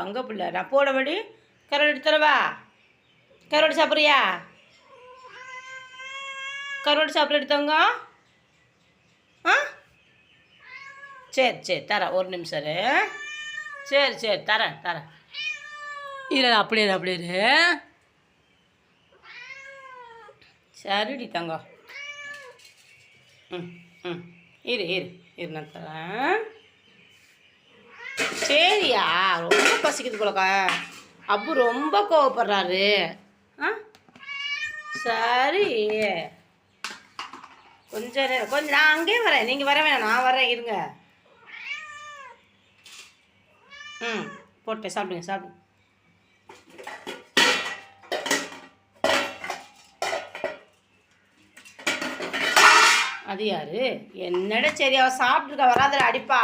அங்கே பிள்ளை நான் போடபடி கரோடு எடுத்துறவா? கரோடு சாப்பிட்றியா? கரோடு சாப்பிட எடுத்தவங்க. ஆ சரி சரி தரேன், ஒரு நிமிஷம். சரி சரி தரேன் தரேன். இல்லை அப்படியே சரிடி தங்கம். ம் ம் இரு நான் தரேன். சரியா, ரொம்ப பசிக்குது போலக்கா. அப்பு ரொம்ப கோவப்படுறாரு. ஆ சரி, கொஞ்சம் நான் அங்கேயே வரேன், நீங்கள் வர வேணாம், நான் வரேன், இருங்க. ம் போட்டேன், சாப்பிடுங்க. அது யாரு? என்னடா சரி, அவள் சாப்பிட்ருக்கா, வராதில் அடிப்பா.